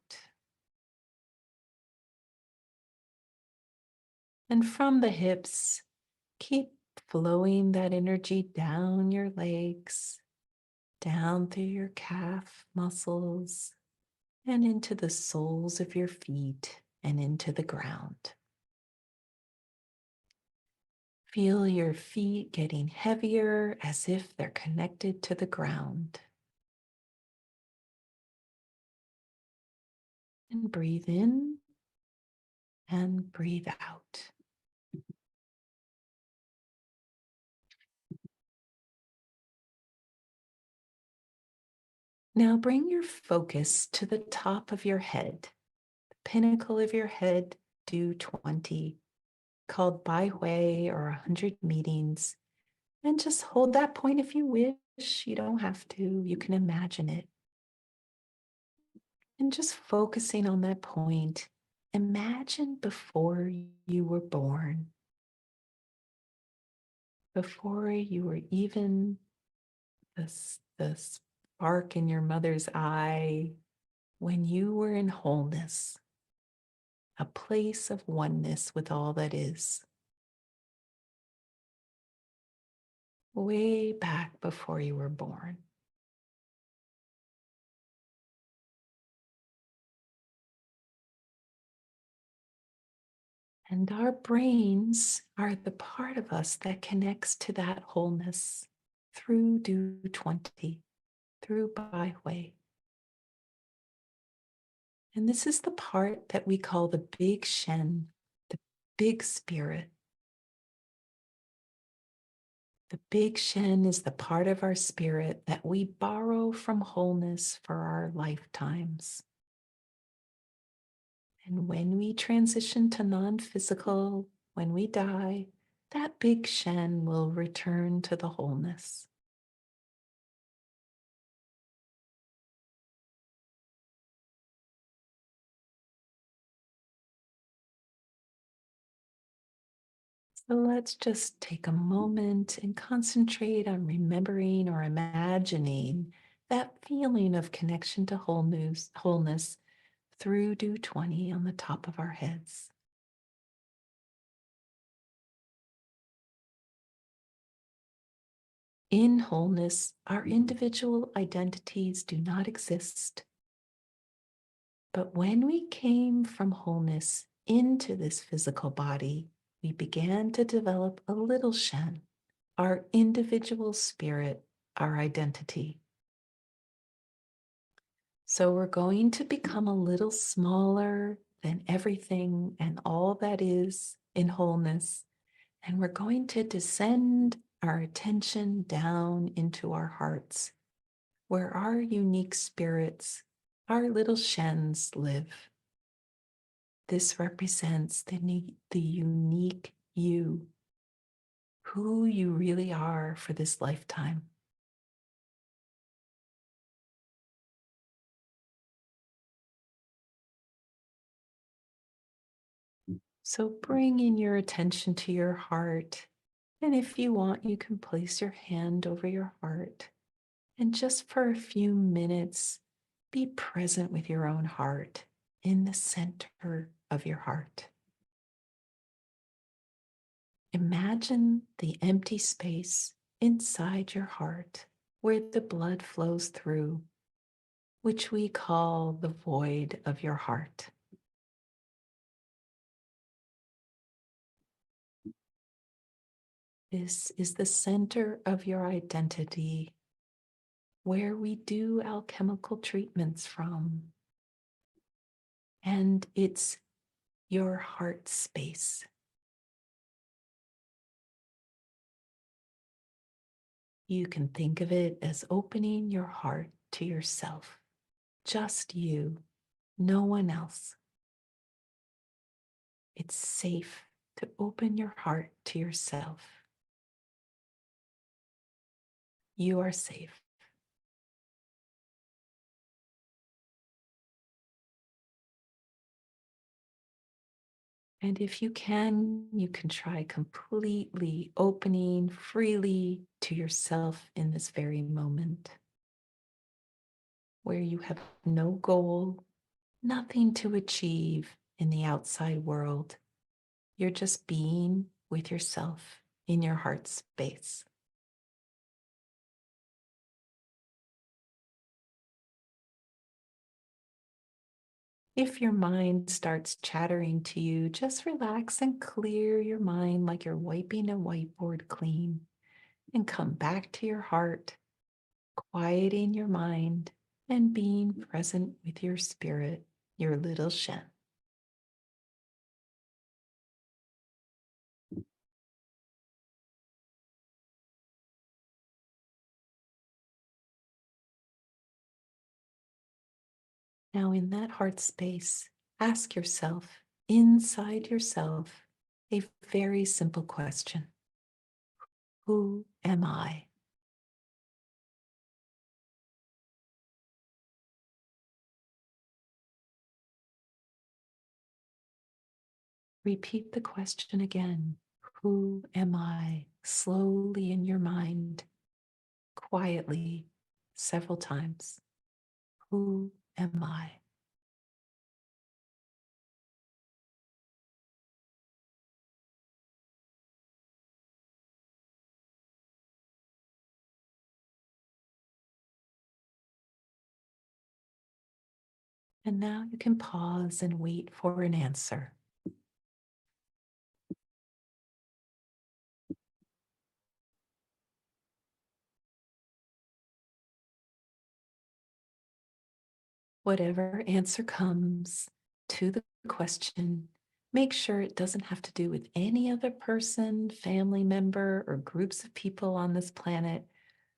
And from the hips, keep flowing that energy down your legs, down through your calf muscles, and into the soles of your feet and into the ground. Feel your feet getting heavier as if they're connected to the ground. And breathe in and breathe out. Now bring your focus to the top of your head, the pinnacle of your head, do 20, called Bai Hui or 100 meetings. And just hold that point if you wish. You don't have to, you can imagine it. And just focusing on that point, imagine before you were born, before you were even the spark in your mother's eye, when you were in wholeness, a place of oneness with all that is, way back before you were born. And our brains are the part of us that connects to that wholeness through Do 20, through Bai Hui. And this is the part that we call the big Shen, the big spirit. The big Shen is the part of our spirit that we borrow from wholeness for our lifetimes. And when we transition to non-physical, when we die, that big Shen will return to the wholeness. So let's just take a moment and concentrate on remembering or imagining that feeling of connection to wholeness through Do 20 on the top of our heads. In wholeness, our individual identities do not exist. But when we came from wholeness into this physical body, we began to develop a little Shen, our individual spirit, our identity. So we're going to become a little smaller than everything and all that is in wholeness. And we're going to descend our attention down into our hearts, where our unique spirits, our little Shens live. This represents the unique you, who you really are for this lifetime. So bringing your attention to your heart, and if you want, you can place your hand over your heart. And just for a few minutes, be present with your own heart in the center of your heart. Imagine the empty space inside your heart where the blood flows through, which we call the void of your heart. This is the center of your identity where we do alchemical treatments from, and it's your heart space. You can think of it as opening your heart to yourself, just you, no one else. It's safe to open your heart to yourself. You are safe. And if you can try completely opening freely to yourself in this very moment, where you have no goal, nothing to achieve in the outside world. You're just being with yourself in your heart space. If your mind starts chattering to you, just relax and clear your mind like you're wiping a whiteboard clean and come back to your heart, quieting your mind and being present with your spirit, your little Shen. Now, in that heart space, ask yourself, inside yourself, a very simple question. Who am I? Repeat the question again. Who am I? Slowly in your mind, quietly, several times. Who am I? And now you can pause and wait for an answer. Whatever answer comes to the question, make sure it doesn't have to do with any other person, family member, or groups of people on this planet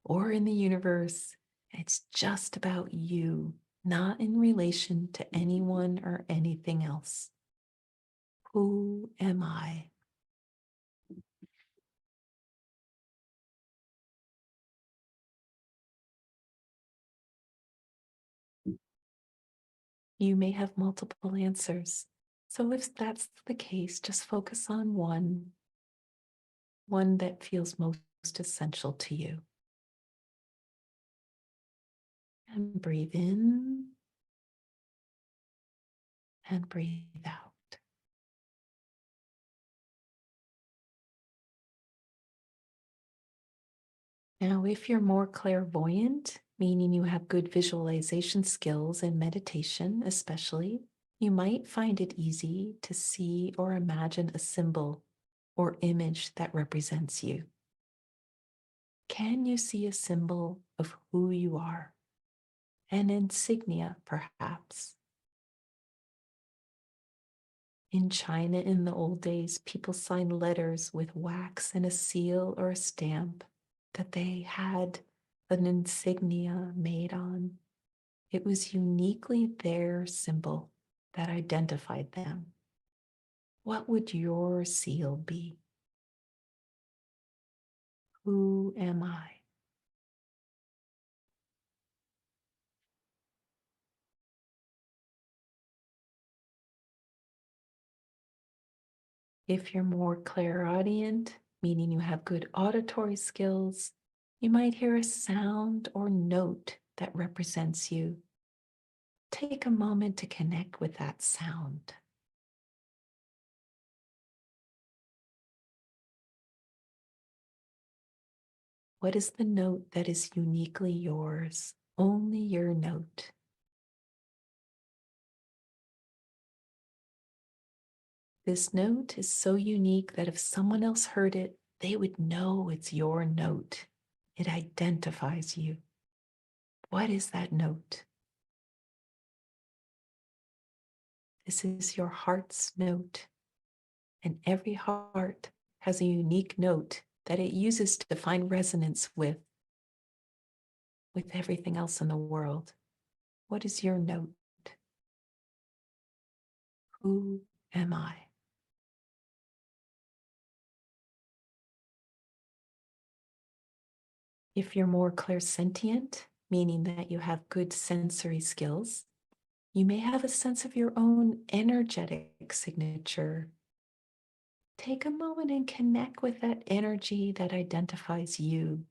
or in the universe. It's just about you, not in relation to anyone or anything else. Who am I? You may have multiple answers. So if that's the case, just focus on one that feels most essential to you. And breathe in and breathe out. Now, if you're more clairvoyant, meaning you have good visualization skills in meditation, especially, you might find it easy to see or imagine a symbol or image that represents you. Can you see a symbol of who you are? An insignia, perhaps. In China in the old days, people signed letters with wax and a seal or a stamp that they had an insignia made on. It was uniquely their symbol that identified them. What would your seal be? Who am I? If you're more clairaudient, meaning you have good auditory skills, you might hear a sound or note that represents you. Take a moment to connect with that sound. What is the note that is uniquely yours? Only your note. This note is so unique that if someone else heard it, they would know it's your note. It identifies you. What is that note? This is your heart's note. And every heart has a unique note that it uses to find resonance with everything else in the world. What is your note? Who am I? If you're more clairsentient, meaning that you have good sensory skills, you may have a sense of your own energetic signature. Take a moment and connect with that energy that identifies you.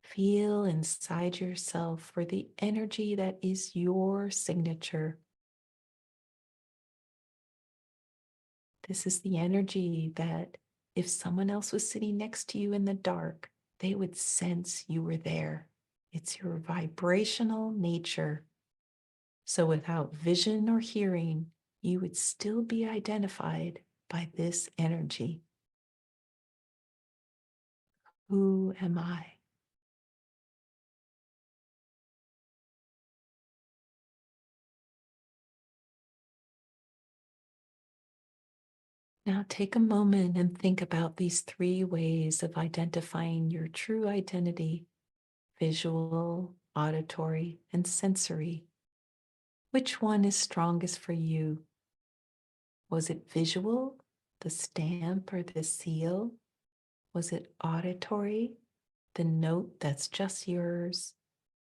Feel inside yourself for the energy that is your signature. This is the energy that if someone else was sitting next to you in the dark, they would sense you were there. It's your vibrational nature. So without vision or hearing, you would still be identified by this energy. Who am I? Now take a moment and think about these three ways of identifying your true identity: visual, auditory, and sensory. Which one is strongest for you? Was it visual, the stamp or the seal? Was it auditory, the note that's just yours?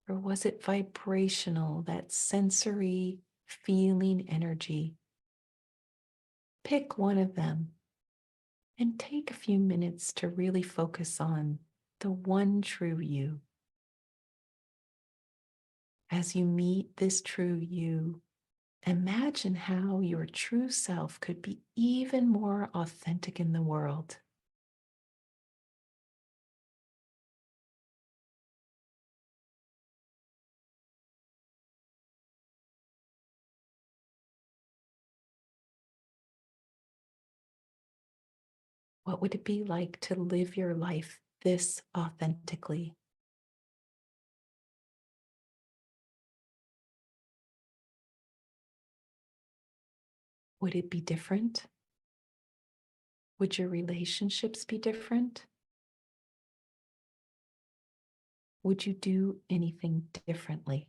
Or was it vibrational, that sensory feeling energy? Pick one of them and take a few minutes to really focus on the one true you. As you meet this true you, imagine how your true self could be even more authentic in the world. What would it be like to live your life this authentically? Would it be different? Would your relationships be different? Would you do anything differently?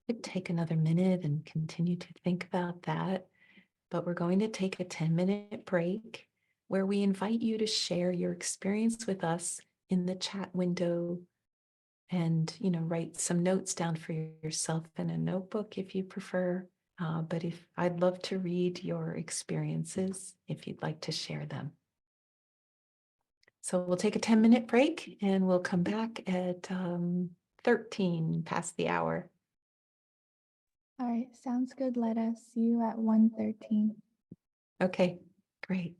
Could take another minute and continue to think about that, but we're going to take a 10-minute break where we invite you to share your experience with us in the chat window and write some notes down for yourself in a notebook if you prefer. But if I'd love to read your experiences if you'd like to share them. So we'll take a 10-minute break and we'll come back at 13 past the hour. All right, sounds good. Let us see you at 1:13. Okay, great.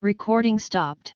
Recording stopped.